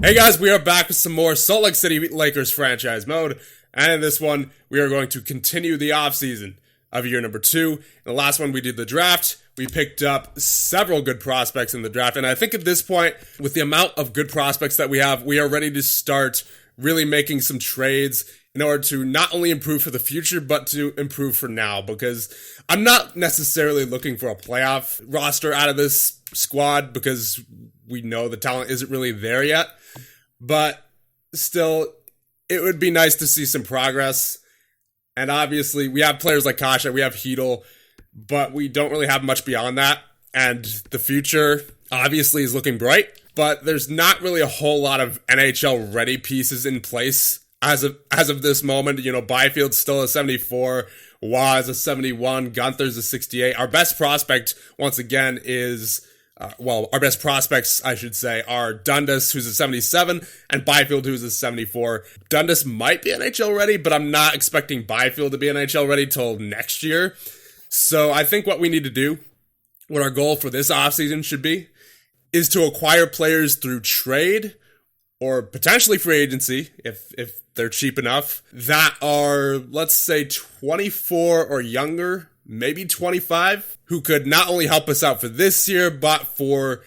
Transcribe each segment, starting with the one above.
Hey guys, we are back with some more Salt Lake City Lakers franchise mode, and in this one, we are going to continue the offseason of year number 2. In the last one, we did the draft. We picked up several good prospects in the draft, and I think at this point, with the amount of good prospects that we have, we are ready to start really making some trades in order to not only improve for the future, but to improve for now, because I'm not necessarily looking for a playoff roster out of this squad, because we know the talent isn't really there yet. But still, it would be nice to see some progress. And obviously, we have players like Kasha, we have Heedle, but we don't really have much beyond that. And the future, obviously, is looking bright. But there's not really a whole lot of NHL-ready pieces in place as of this moment. You know, Byfield's still a 74, Waz a 71, Gunther's a 68. Our best prospect, once again, is... our best prospects, I should say, are Dundas, who's a 77, and Byfield, who's a 74. Dundas might be NHL ready, but I'm not expecting Byfield to be NHL ready till next year. So I think what we need to do, what our goal for this offseason should be, is to acquire players through trade or potentially free agency, if they're cheap enough, that are, let's say, 24 or younger, maybe 25, who could not only help us out for this year, but for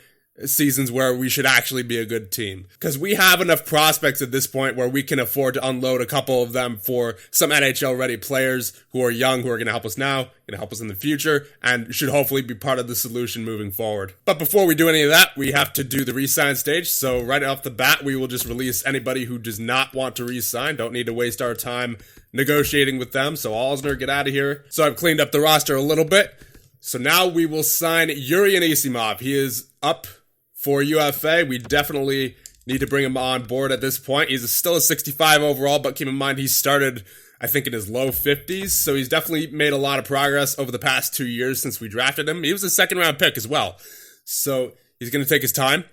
seasons where we should actually be a good team. Because we have enough prospects at this point where we can afford to unload a couple of them for some NHL-ready players who are young, who are going to help us now, going to help us in the future, and should hopefully be part of the solution moving forward. But before we do any of that, we have to do the re-sign stage. So right off the bat, we will just release anybody who does not want to re-sign. Don't need to waste our time negotiating with them. So Alsner, get out of here. So I've cleaned up the roster a little bit. So now we will sign Yuri Anisimov. He is up for UFA. We definitely need to bring him on board at this point. He's still a 65 overall, but keep in mind he started, I think, in his low 50s. So he's definitely made a lot of progress over the past 2 years since we drafted him. He was a second-round pick as well. So he's going to take his time.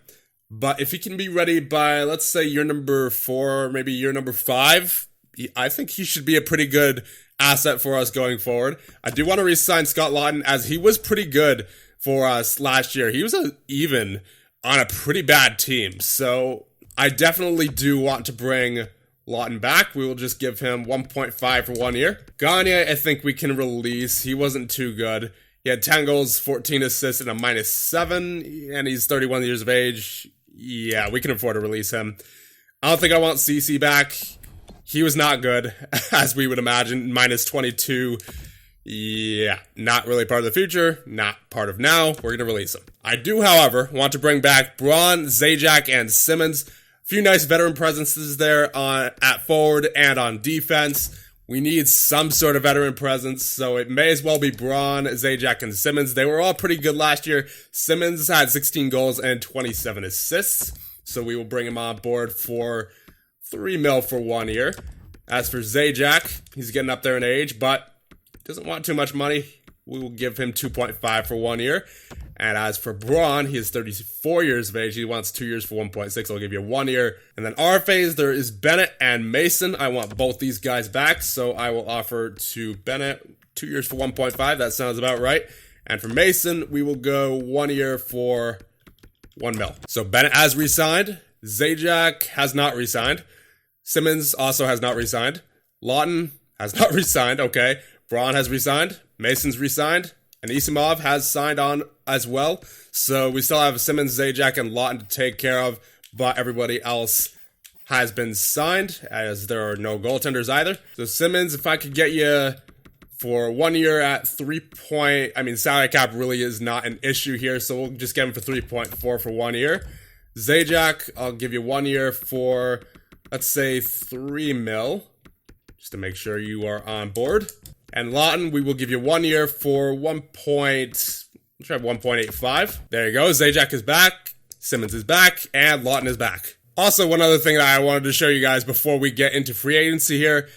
But if he can be ready by, let's say, year number 4, maybe year number 5, I think he should be a pretty good asset for us going forward. I do want to re-sign Scott Lawton, as he was pretty good for us last year. He was even on a pretty bad team. So I definitely do want to bring Lawton back. We will just give him 1.5 for 1 year. Gagne, I think we can release. He wasn't too good. He had 10 goals, 14 assists, and a -7, and he's 31 years of age. Yeah, we can afford to release him. I don't think I want CC back. He was not good, as we would imagine. -22. Yeah, not really part of the future, not part of now. We're going to release him. I do, however, want to bring back Braun, Zajac, and Simmons. A few nice veteran presences there at forward and on defense. We need some sort of veteran presence, so it may as well be Braun, Zajac, and Simmons. They were all pretty good last year. Simmons had 16 goals and 27 assists, so we will bring him on board for $3 million for 1 year. As for Zajac, he's getting up there in age, but doesn't want too much money. We will give him 2.5 for 1 year. And as for Braun, he is 34 years of age. He wants 2 years for 1.6. I'll give you 1 year. And then our phase, there is Bennett and Mason. I want both these guys back, so I will offer to Bennett 2 years for 1.5. That sounds about right. And for Mason, we will go 1 year for $1 million. So Bennett has re-signed. Zajac has not re-signed. Simmons also has not re-signed. Lawton has not re-signed. Okay. Braun has re-signed. Mason's re-signed. And Isimov has signed on as well. So we still have Simmons, Zajac, and Lawton to take care of. But everybody else has been signed, as there are no goaltenders either. So Simmons, if I could get you for 1 year at salary cap really is not an issue here. So we'll just get him for 3.4 for 1 year. Zajac, I'll give you 1 year for, let's say, $3 million. Just to make sure you are on board. And Lawton, we will give you 1 year for 1.85. There you go. Zajac is back. Simmons is back. And Lawton is back. Also, one other thing that I wanted to show you guys before we get into free agency here.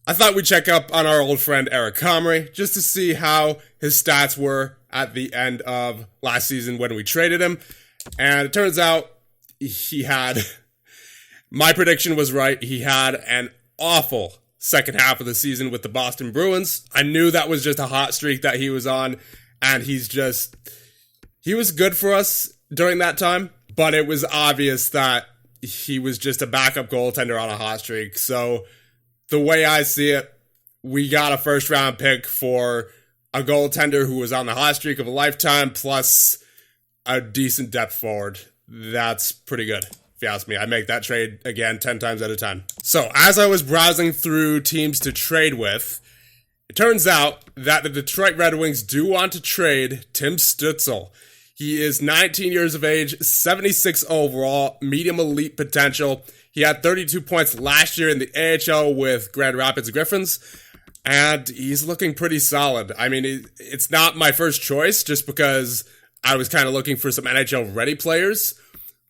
I thought we'd check up on our old friend Eric Comrie just to see how his stats were at the end of last season when we traded him. And it turns out he had... my prediction was right. He had an awful second half of the season with the Boston Bruins. I knew that was just a hot streak that he was on, and he was good for us during that time, but it was obvious that he was just a backup goaltender on a hot streak. So the way I see it, we got a first round pick for a goaltender who was on the hot streak of a lifetime, plus a decent depth forward. That's pretty good, if you ask me. I make that trade again 10 times out of 10. So as I was browsing through teams to trade with, it turns out that the Detroit Red Wings do want to trade Tim Stützle. He is 19 years of age, 76 overall, medium elite potential. He had 32 points last year in the AHL with Grand Rapids Griffins, and he's looking pretty solid. I mean, it's not my first choice just because I was kind of looking for some NHL-ready players,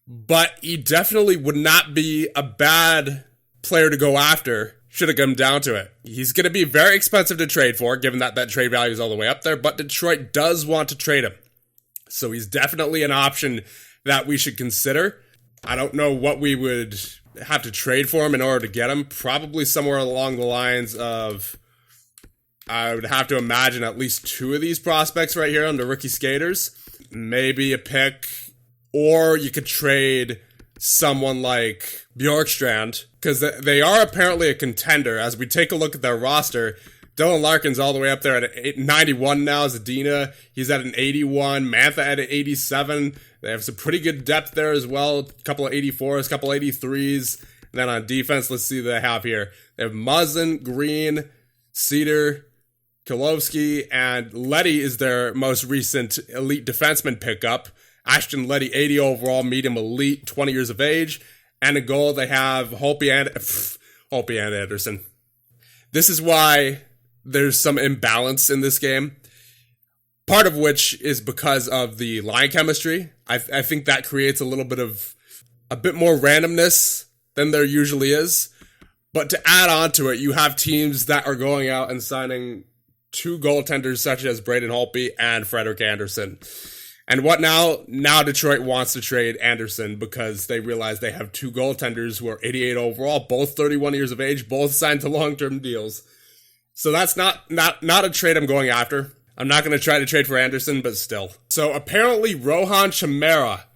but he definitely would not be a bad player to go after should it come down to it. He's going to be very expensive to trade for, given that trade value is all the way up there, but Detroit does want to trade him. So he's definitely an option that we should consider. I don't know what we would have to trade for him in order to get him. Probably somewhere along the lines of, I would have to imagine at least 2 of these prospects right here on the rookie skaters. Maybe a pick, or you could trade someone like Bjorkstrand, because they are apparently a contender. As we take a look at their roster, Dylan Larkin's all the way up there at 91 now. Zadina, he's at an 81. Mantha at an 87. They have some pretty good depth there as well. A couple of 84s, a couple of 83s. And then on defense, let's see what they have here. They have Muzzin, Green, Cedar, Kilovsky, and Leddy is their most recent elite defenseman pickup. Ashton Leddy, 80 overall, medium elite, 20 years of age. And a goal, they have Holtby and Anderson. This is why there's some imbalance in this game. Part of which is because of the line chemistry. I think that creates a bit more randomness than there usually is. But to add on to it, you have teams that are going out and signing 2 goaltenders such as Braden Holtby and Frederik Andersen. And what now? Now Detroit wants to trade Andersen because they realize they have 2 goaltenders who are 88 overall, both 31 years of age, both signed to long-term deals. So that's not a trade I'm going after. I'm not going to try to trade for Andersen, but still. So apparently Rohan Chimera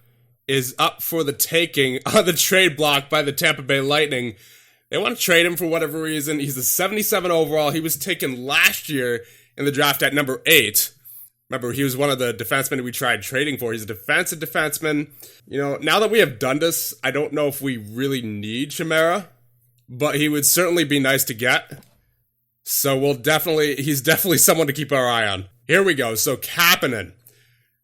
is up for the taking on the trade block by the Tampa Bay Lightning. They want to trade him for whatever reason. He's a 77 overall. He was taken last year in the draft at number 8. Remember, he was one of the defensemen we tried trading for. He's a defensive defenseman. You know, now that we have Dundas, I don't know if we really need Chimera, but he would certainly be nice to get. So he's definitely someone to keep our eye on. Here we go. So Kapanen.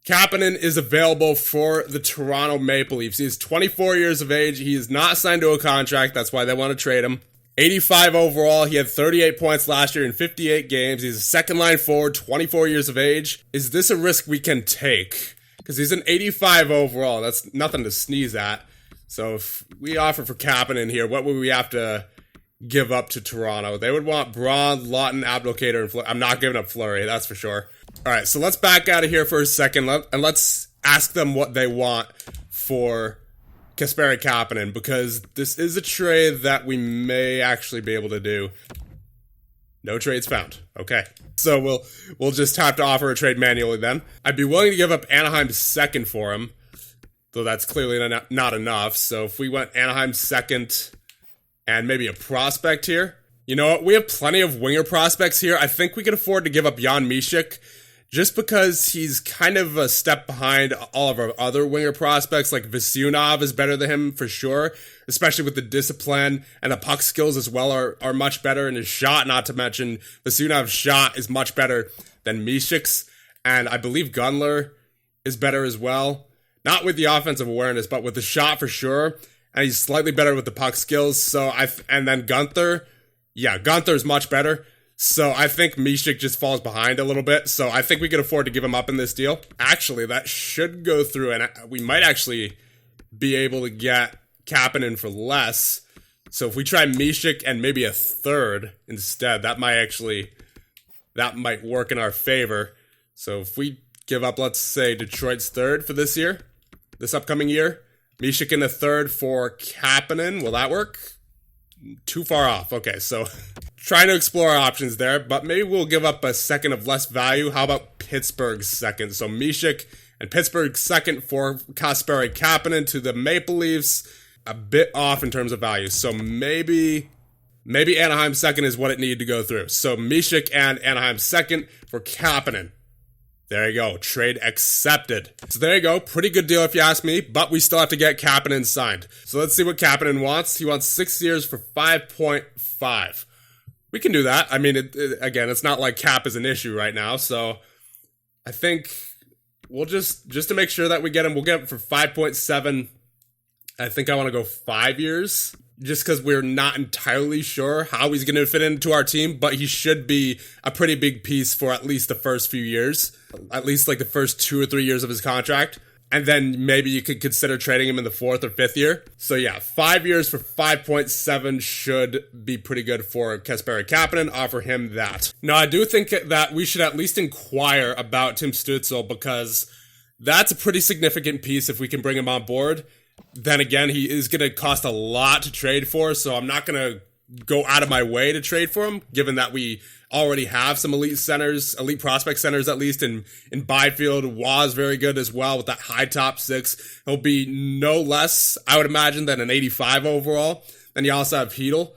Kapanen is available for the Toronto Maple Leafs. He's 24 years of age. He is not signed to a contract. That's why they want to trade him. 85 overall. He had 38 points last year in 58 games. He's a second-line forward, 24 years of age. Is this a risk we can take? Because he's an 85 overall. That's nothing to sneeze at. So if we offer for Kapanen here, what would we have to give up to Toronto? They would want Braun, Lawton, Abdelkader, and Fleury. I'm not giving up Fleury, that's for sure. All right, so let's back out of here for a second, and let's ask them what they want for Kasperi Kapanen, because this is a trade that we may actually be able to do. No trades found. Okay. So we'll just have to offer a trade manually then. I'd be willing to give up Anaheim's second for him, though that's clearly not enough. So if we went Anaheim's second and maybe a prospect here. You know what? We have plenty of winger prospects here. I think we could afford to give up Jan Mishik just because he's kind of a step behind all of our other winger prospects. Like Vasyunov is better than him for sure, especially with the discipline, and the puck skills as well are much better, and his shot, not to mention Vasyunov's shot is much better than Mishik's, and I believe Gunler is better as well. Not with the offensive awareness, but with the shot for sure. And he's slightly better with the puck skills. And then Gunther. Yeah, Gunther's much better. So I think Mishik just falls behind a little bit. So I think we could afford to give him up in this deal. Actually, that should go through. And we might actually be able to get Kapanen for less. So if we try Mishik and maybe a third instead, that might work in our favor. So if we give up, let's say, Detroit's third for this upcoming year, Mishik in the third for Kapanen. Will that work? Too far off. Okay, so trying to explore our options there, but maybe we'll give up a second of less value. How about Pittsburgh's second? So Mishik and Pittsburgh's second for Kasperi Kapanen to the Maple Leafs. a bit off in terms of value. So maybe Anaheim second is what it needed to go through. So Mishik and Anaheim second for Kapanen. There you go. Trade accepted. So there you go. Pretty good deal if you ask me, but we still have to get Kapanen signed. So let's see what Kapanen wants. He wants 6 years for 5.5. We can do that. I mean, again, it's not like cap is an issue right now, so I think we'll just to make sure that we get him, we'll get him for 5.7. I think I want to go 5 years, just because we're not entirely sure how he's going to fit into our team, but he should be a pretty big piece for at least the first few years, at least like the first 2 or 3 years of his contract. And then maybe you could consider trading him in the 4th or 5th year. So yeah, 5 years for 5.7 should be pretty good for Kasperi Kapanen. Offer him that. Now, I do think that we should at least inquire about Tim Stützle, because that's a pretty significant piece if we can bring him on board. Then again, he is going to cost a lot to trade for, so I'm not going to go out of my way to trade for him, given that we already have some elite centers, elite prospect centers at least, in Byfield. Was very good as well with that high top 6. He'll be no less, I would imagine, than an 85 overall. Then you also have Hedl.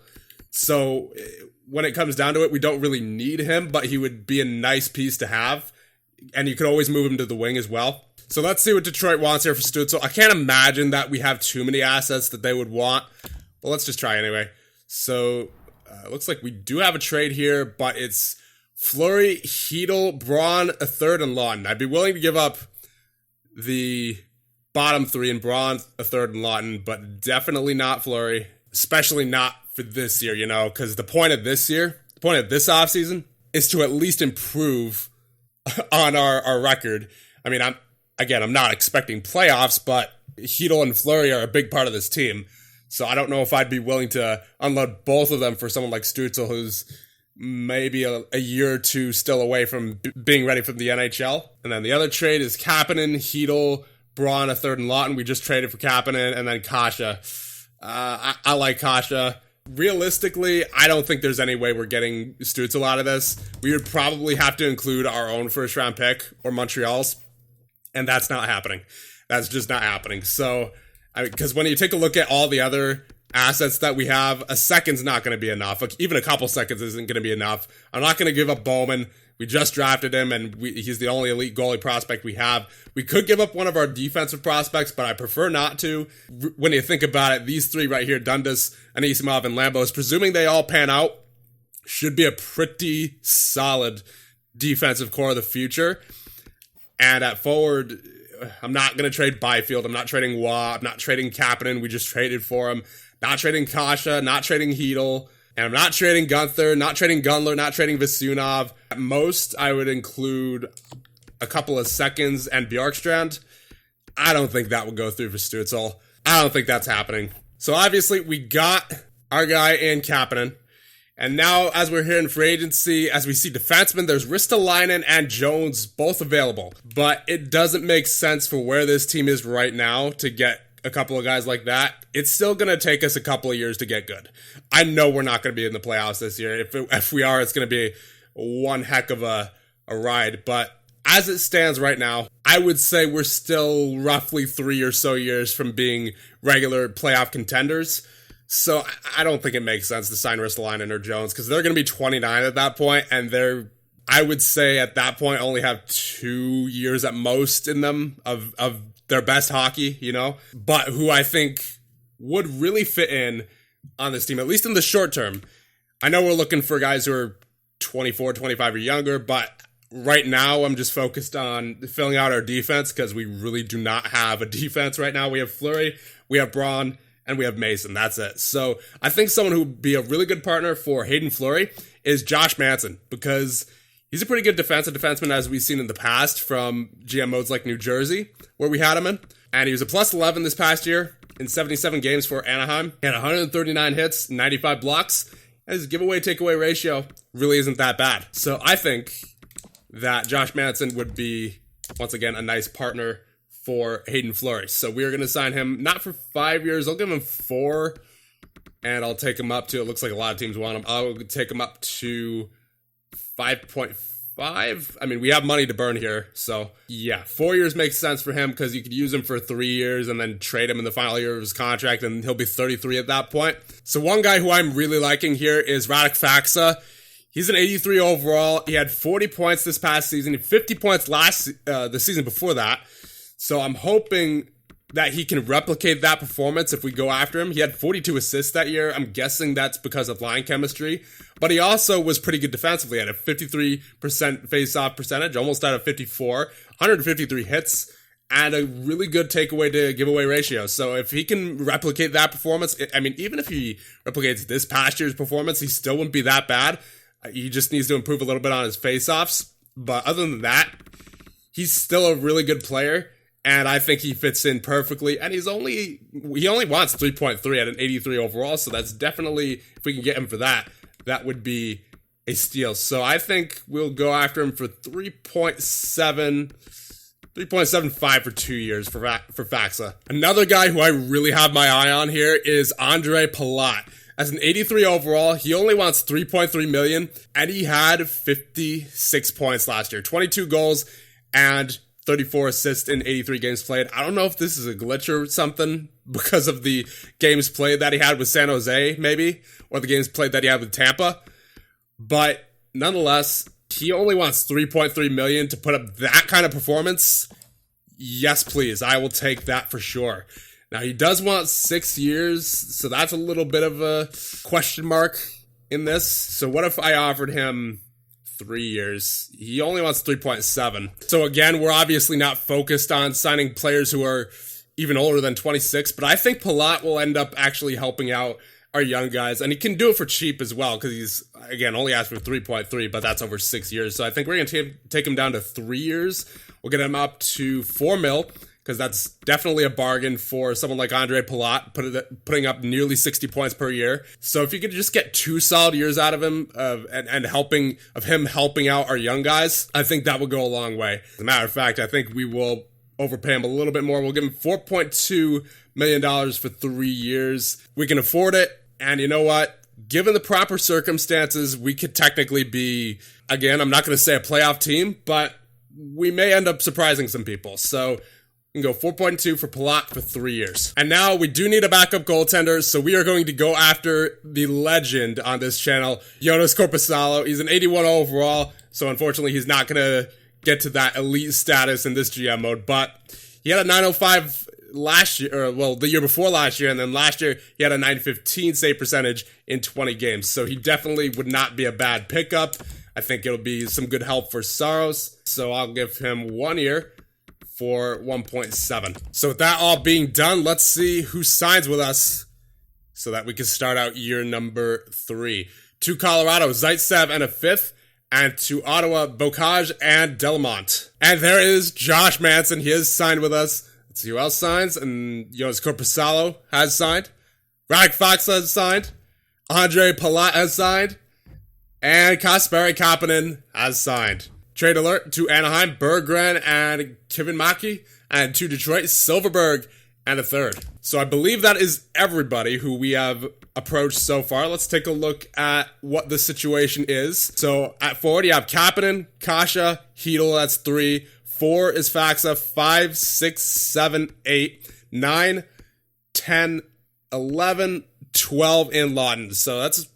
So when it comes down to it, we don't really need him, but he would be a nice piece to have. And you could always move him to the wing as well. So let's see what Detroit wants here for Stützle. I can't imagine that we have too many assets that they would want. Well, let's just try anyway. So it looks like we do have a trade here, but it's Fleury, Hedl, Braun, a third, and Lawton. I'd be willing to give up the bottom 3 in Braun, a third, and Lawton, but definitely not Fleury, especially not for this year, because the point of this offseason is to at least improve on our record. I mean, I'm not expecting playoffs, but Hedl and Fleury are a big part of this team. So I don't know if I'd be willing to unload both of them for someone like Stützle, who's maybe a year or two still away from being ready for the NHL. And then the other trade is Kapanen, Hedl, Braun, a third, and Lawton. We just traded for Kapanen, and then Kasha. I like Kasha. Realistically, I don't think there's any way we're getting Stützle out of this. We would probably have to include our own first-round pick or Montreal's. And that's not happening. That's just not happening. So, because when you take a look at all the other assets that we have, a second's not going to be enough. Like, even a couple seconds isn't going to be enough. I'm not going to give up Bowman. We just drafted him, and he's the only elite goalie prospect we have. We could give up one of our defensive prospects, but I prefer not to. When you think about it, these 3 right here, Dundas, Anisimov, and Lambos, presuming they all pan out, should be a pretty solid defensive core of the future. And at forward, I'm not going to trade Byfield. I'm not trading Waugh. I'm not trading Kapanen. We just traded for him. Not trading Kasha. Not trading Hedl. And I'm not trading Gunther. Not trading Gunler. Not trading Vasunov. At most, I would include a couple of seconds and Bjorkstrand. I don't think that would go through for Stützle. I don't think that's happening. So obviously, we got our guy in Kapanen. And now, as we're here in free agency, as we see defensemen, there's Ristolainen and Jones both available. But it doesn't make sense for where this team is right now to get a couple of guys like that. It's still going to take us a couple of years to get good. I know we're not going to be in the playoffs this year. If we are, it's going to be one heck of a ride. But as it stands right now, I would say we're still roughly 3 or so years from being regular playoff contenders. So I don't think it makes sense to sign Ristolainen or Jones, because they're going to be 29 at that point, and I would say at that point, only have 2 years at most in them of their best hockey, but who I think would really fit in on this team, at least in the short term. I know we're looking for guys who are 24, 25 or younger, but right now I'm just focused on filling out our defense, because we really do not have a defense right now. We have Fleury, we have Braun, and we have Mason. That's it. So I think someone who would be a really good partner for Hayden Fleury is Josh Manson, because he's a pretty good defenseman, as we've seen in the past from GM modes like New Jersey, where we had him in. And he was a plus 11 this past year in 77 games for Anaheim. He had 139 hits, 95 blocks, and his giveaway takeaway ratio really isn't that bad. So I think that Josh Manson would be, once again, a nice partner for Hayden Fleury. So we're going to sign him, not for 5 years. I'll give him 4, and I'll take him up to, it looks like a lot of teams want him. I'll take him up to 5.5 5. I mean, we have money to burn here. So, yeah, 4 years makes sense for him because you could use him for 3 years and then trade him in the final year of his contract, and he'll be 33 at that point. So, one guy who I'm really liking here is Radek Faksa. He's an 83 overall. He had 40 points this past season, 50 points the season before that. So, I'm hoping that he can replicate that performance if we go after him. He had 42 assists that year. I'm guessing that's because of line chemistry. But he also was pretty good defensively. He had a 53% face-off percentage, almost out of 54, 153 hits, and a really good takeaway to giveaway ratio. So if he can replicate that performance, I mean, even if he replicates this past year's performance, he still wouldn't be that bad. He just needs to improve a little bit on his face-offs. But other than that, he's still a really good player. And I think he fits in perfectly. And he only wants 3.3 at an 83 overall. So that's definitely, if we can get him for that, that would be a steal. So I think we'll go after him for 3.75 for 2 years for Faksa. Another guy who I really have my eye on here is Ondrej Palat. As an 83 overall, he only wants 3.3 million, and he had 56 points last year, 22 goals, and 34 assists in 83 games played. I don't know if this is a glitch or something because of the games played that he had with San Jose, maybe, or the games played that he had with Tampa. But nonetheless, he only wants 3.3 million to put up that kind of performance. Yes, please. I will take that for sure. Now, he does want 6 years, so that's a little bit of a question mark in this. So what if I offered him 3 years? He only wants 3.7. So again, we're obviously not focused on signing players who are even older than 26, but I think Palat will end up actually helping out our young guys, and he can do it for cheap as well, because he's, again, only asked for 3.3, but that's over 6 years. So I think we're going to take him down to 3 years. We'll get him up to 4 mil, because that's definitely a bargain for someone like Ondrej Palat, putting up nearly 60 points per year. So if you could just get 2 solid years out of him, and him helping out our young guys, I think that would go a long way. As a matter of fact, I think we will overpay him a little bit more. We'll give him $4.2 million for 3 years. We can afford it, and you know what? Given the proper circumstances, we could technically be, again, I'm not going to say a playoff team, but we may end up surprising some people. So we can go 4.2 for Palat for 3 years. And now we do need a backup goaltender, so we are going to go after the legend on this channel, Joonas Korpisalo. He's an 81 overall, so unfortunately he's not going to get to that elite status in this GM mode, but he had a 905 last year, or well, the year before last year, and then last year he had a 915 save percentage in 20 games, so he definitely would not be a bad pickup. I think it'll be some good help for Saros, so I'll give him 1 year for 1.7. So with that all being done, let's see who signs with us so that we can start out year number 3. To Colorado, Zaitsev and a 5th, and to Ottawa, Bocage and Delamont. And there is Josh Manson. He has signed with us. Let's see who else signs. And Joonas Korpisalo has signed. Radek Faksa has signed. Ondrej Palat has signed. And Kasperi Kapanen has signed. Trade alert to Anaheim, Berggren and Kivenmaki. And to Detroit, Silverberg and a 3rd. So I believe that is everybody who we have approached so far. Let's take a look at what the situation is. So at forward, you have Kapanen, Kasha, Hedl, that's 3. 4 is Faksa, 5, 6, 7, 8, 9, 10, 11, 12 in Lawton. So that's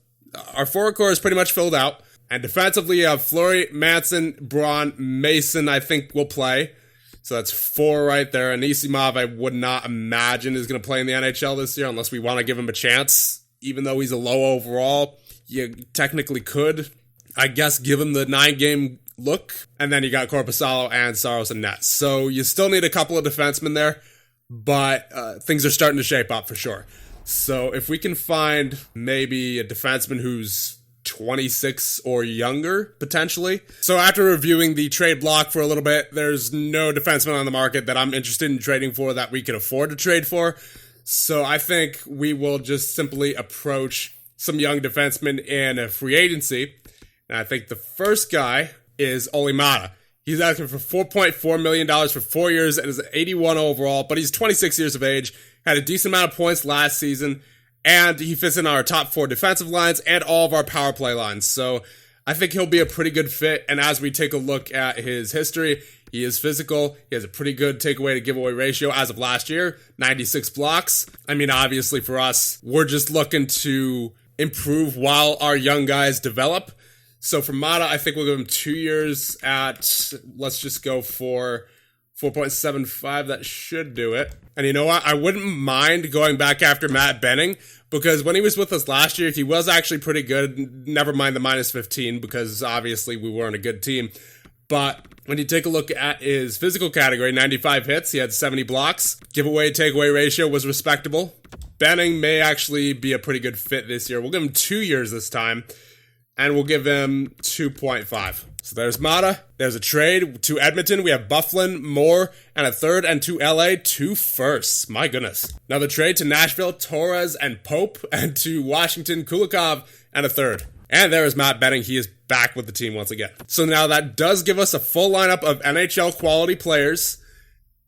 our forward core is pretty much filled out. And defensively, you have Fleury, Manson, Braun, Mason, I think will play. So that's 4 right there. Anisimov, I would not imagine is going to play in the NHL this year unless we want to give him a chance. Even though he's a low overall, you technically could, I guess, give him the 9-game look. And then you got Korpisalo and Saros and Nets. So you still need a couple of defensemen there, but things are starting to shape up for sure. So if we can find maybe a defenseman who's 26 or younger, potentially. So after reviewing the trade block for a little bit, there's no defenseman on the market that I'm interested in trading for that we can afford to trade for. So I think we will just simply approach some young defensemen in a free agency. And I think the first guy is Olimata. He's asking for $4.4 million for 4 years and is an 81 overall, but he's 26 years of age, had a decent amount of points last season, and he fits in our top 4 defensive lines and all of our power play lines. So I think he'll be a pretty good fit. And as we take a look at his history, he is physical. He has a pretty good takeaway to giveaway ratio as of last year, 96 blocks. I mean, obviously for us, we're just looking to improve while our young guys develop. So for Mata, I think we'll give him 2 years at, let's just go for 4.75. That should do it. And you know what? I wouldn't mind going back after Matt Benning, because when he was with us last year, he was actually pretty good. Never mind the minus 15, because obviously we weren't a good team. But when you take a look at his physical category, 95 hits, he had 70 blocks. Giveaway takeaway ratio was respectable. Benning may actually be a pretty good fit this year. We'll give him 2 years this time, and we'll give him 2.5. So there's Mata. There's a trade to Edmonton. We have Bufflin, Moore, and a third, and to LA, 2 firsts. My goodness. Now the trade to Nashville, Torres and Pope, and to Washington, Kulikov, and a third. And there is Matt Benning. He is back with the team once again. So now that does give us a full lineup of NHL quality players.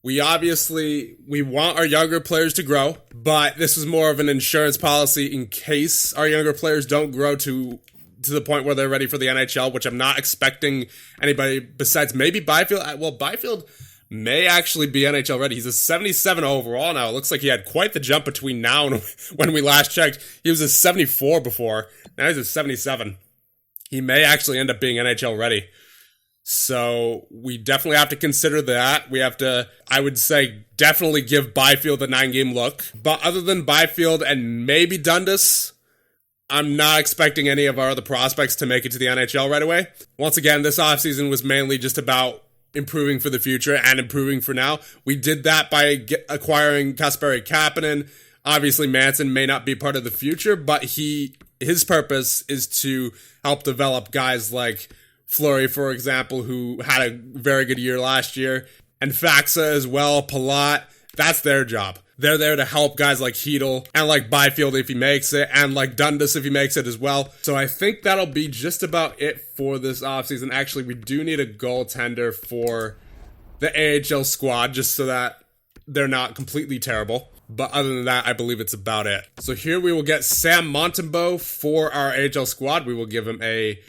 We want our younger players to grow, but this is more of an insurance policy in case our younger players don't grow to the point where they're ready for the NHL, which I'm not expecting anybody besides maybe Byfield. Well, Byfield may actually be NHL ready. He's a 77 overall now. It looks like he had quite the jump between now and when we last checked. He was a 74 before. Now he's a 77. He may actually end up being NHL ready. So we definitely have to consider that. We have to, I would say, definitely give Byfield a 9-game look. But other than Byfield and maybe Dundas, I'm not expecting any of our other prospects to make it to the NHL right away. Once again, this offseason was mainly just about improving for the future and improving for now. We did that by acquiring Kasperi Kapanen. Obviously, Manson may not be part of the future, but his purpose is to help develop guys like Fleury, for example, who had a very good year last year, and Faxa as well, Palat. That's their job. They're there to help guys like Hedel and like Byfield if he makes it, and like Dundas if he makes it as well. So I think that'll be just about it for this offseason. Actually, we do need a goaltender for the AHL squad just so that they're not completely terrible. But other than that, I believe it's about it. So here we will get Sam Montembeault for our AHL squad. We will give him a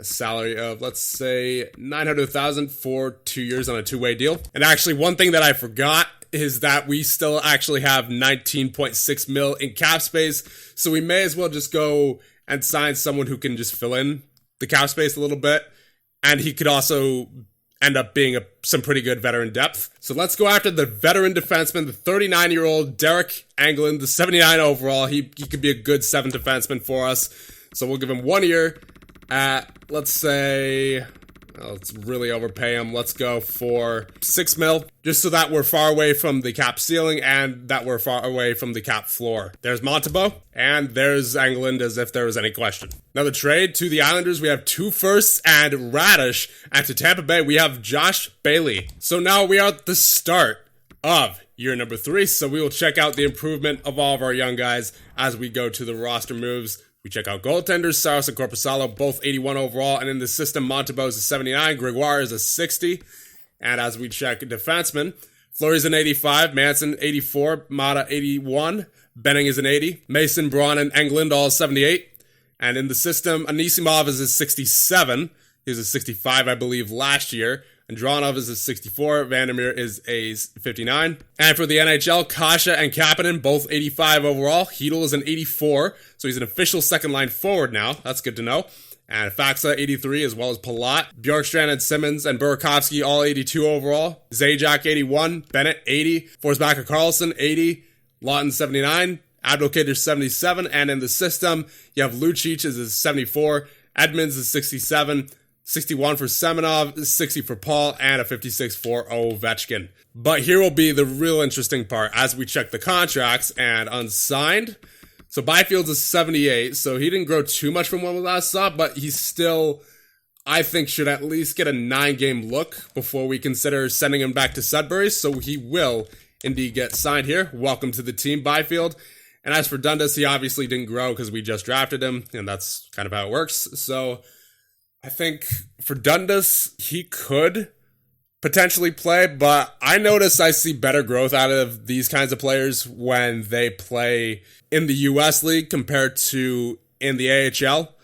salary of, let's say, $900,000 for 2 years on a 2-way deal. And actually, one thing that I forgot is that we still actually have 19.6 mil in cap space. So we may as well just go and sign someone who can just fill in the cap space a little bit. And he could also end up being some pretty good veteran depth. So let's go after the veteran defenseman, the 39-year-old Derek Anglin, the 79 overall. He could be a good 7th defenseman for us. So we'll give him 1 year at, let's say, let's really overpay him. Let's go for 6 mil, just so that we're far away from the cap ceiling and that we're far away from the cap floor. There's Montembeault, and there's Engeland, as if there was any question. Now the trade to the Islanders, we have 2 firsts and Radish, and to Tampa Bay, we have Josh Bailey. So now we are at the start of year number 3, so we will check out the improvement of all of our young guys as we go to the roster moves. We check out goaltenders, Saros and Korpisalo, both 81 overall, and in the system, Montembeault is a 79, Gregoire is a 60, and as we check defensemen, Fleury's an 85, Manson 84, Mata 81, Benning is an 80, Mason, Braun, and Englund all 78, and in the system, Anisimov is a 67, he was a 65, I believe, last year, Andronov is a 64, Vandermeer is a 59. And for the NHL, Kasha and Kapanen, both 85 overall. Hedel is an 84, so he's an official second-line forward now. That's good to know. And Faxa, 83, as well as Palat. Bjorkstrand and Simmons and Burakovsky, all 82 overall. Zajac, 81. Bennett, 80. Forsbacher Carlson, 80. Lawton, 79. Abdelkader, 77. And in the system, you have Lucic is a 74. Edmonds is 67. 61 for Semenov, 60 for Paul, and a 56 for Ovechkin. But here will be the real interesting part as we check the contracts and unsigned. So Byfield's a 78, so he didn't grow too much from when we last saw, but he still, I think, should at least get a 9-game look before we consider sending him back to Sudbury, so he will indeed get signed here. Welcome to the team, Byfield. And as for Dundas, he obviously didn't grow because we just drafted him, and that's kind of how it works. So I think for Dundas, he could potentially play, but I notice I see better growth out of these kinds of players when they play in the U.S. League compared to in the AHL.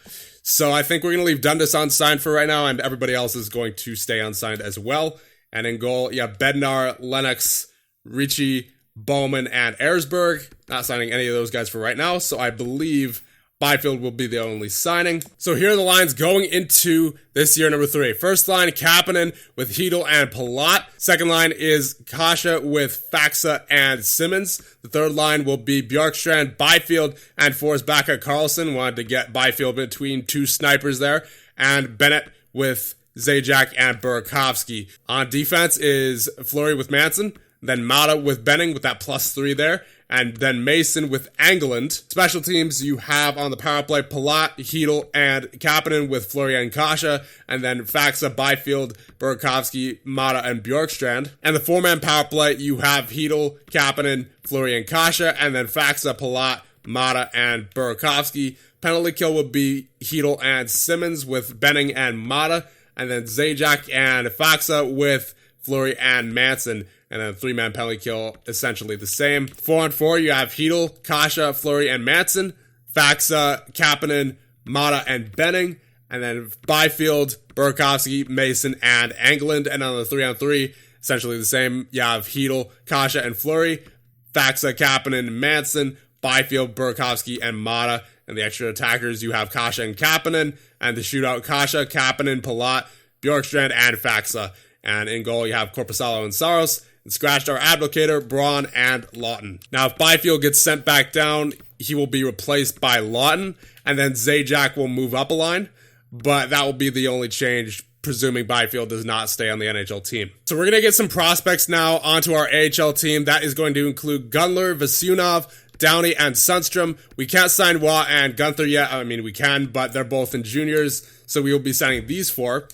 So I think we're going to leave Dundas unsigned for right now, and everybody else is going to stay unsigned as well. And in goal, you have Bednar, Lennox, Ricci, Bowman, and Erzberg. Not signing any of those guys for right now, so I believe Byfield will be the only signing. So here are the lines going into this year number 3. First line, Kapanen with Hedel and Palat. Second line is Kasha with Faxa and Simmons. The third line will be Bjorkstrand, Byfield, and Forsbacka Carlson. Wanted to get Byfield between 2 snipers there. And Bennett with Zajac and Burakovsky. On defense is Fleury with Manson. Then Mata with Benning with that +3 there. And then Mason with Engeland. Special teams you have on the power play Palat, Hedel, and Kapanen with Fleury and Kasha. And then Faxa, Byfield, Burakovsky, Mata, and Bjorkstrand. And the 4-man power play you have Hedel, Kapanen, Fleury, and Kasha. And then Faxa, Palat, Mata, and Burakovsky. Penalty kill would be Hedel and Simmons with Benning and Mata. And then Zajac and Faxa with Fleury and Manson. And then 3-man penalty kill, essentially the same. 4-on-4, you have Hedel, Kasha, Fleury, and Manson. Faxa, Kapanen, Mata, and Benning. And then Byfield, Burakovsky, Mason, and Engeland. And on the 3-on-3, essentially the same. You have Hedel, Kasha, and Fleury. Faxa, Kapanen, Manson. Byfield, Burakovsky, and Mata. And the extra attackers, you have Kasha and Kapanen. And the shootout, Kasha, Kapanen, Palat, Bjorkstrand, and Faxa. And in goal, you have Korpisalo and Saros. And scratched our Abdelkader, Braun, and Lawton. Now, if Byfield gets sent back down, he will be replaced by Lawton, and then Zajac will move up a line, but that will be the only change, presuming Byfield does not stay on the NHL team. So we're going to get some prospects now onto our AHL team. That is going to include Gunler, Vasyunov, Downey, and Sundstrom. We can't sign Watt and Gunther yet. I mean, we can, but they're both in juniors, so we will be signing these 4.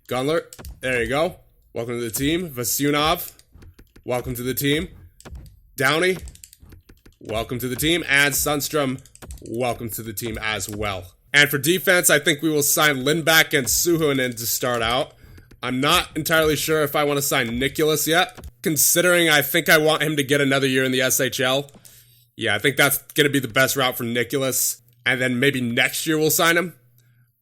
Gunler, there you go. Welcome to the team. Vasyunov, welcome to the team. Downey, welcome to the team. And Sundstrom, welcome to the team as well. And for defense, I think we will sign Lindback and Suhonen to start out. I'm not entirely sure if I want to sign Nicholas yet, considering I think I want him to get another year in the SHL. Yeah, I think that's going to be the best route for Nicholas. And then maybe next year we'll sign him.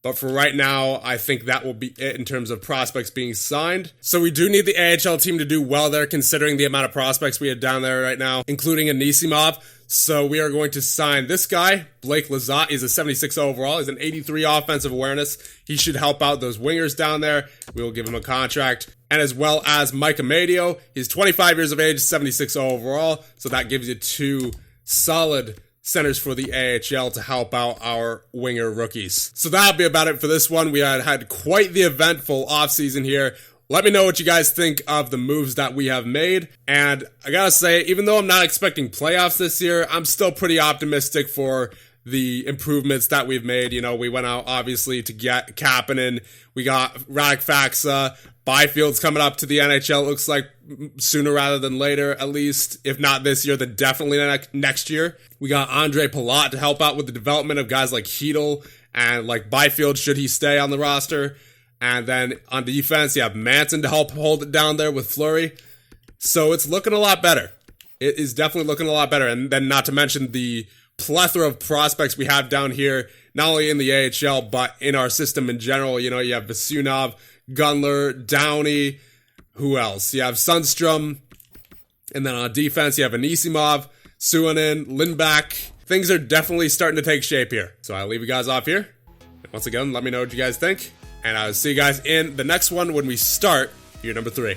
But for right now, I think that will be it in terms of prospects being signed. So we do need the AHL team to do well there, considering the amount of prospects we have down there right now, including Anisimov. So we are going to sign this guy, Blake Lizotte. He's a 76 overall. He's an 83 offensive awareness. He should help out those wingers down there. We will give him a contract. And as well as Mike Amadio. He's 25 years of age, 76 overall. So that gives you 2 solid centers for the AHL to help out our winger rookies. So that'll be about it for this one. We had quite the eventful offseason here. Let me know what you guys think of the moves that we have made. And I gotta say, even though I'm not expecting playoffs this year, I'm still pretty optimistic for the improvements that we've made. You know, we went out, obviously, to get Kapanen. We got Radek Faxa. Byfield's coming up to the NHL, looks like sooner rather than later, at least. If not this year, then definitely next year. We got Andre Palat to help out with the development of guys like Hedel and like Byfield, should he stay on the roster. And then on defense, you have Manson to help hold it down there with Fleury. So it's looking a lot better. It is definitely looking a lot better. And then not to mention the plethora of prospects we have down here, not only in the AHL, but in our system in general. You know, you have Vasyunov, Gunler, Downey, who else? You have Sundstrom, and then on defense, you have Anisimov, Suhonen, Lindback. Things are definitely starting to take shape here. So I'll leave you guys off here. And once again, let me know what you guys think, and I'll see you guys in the next one when we start year number 3.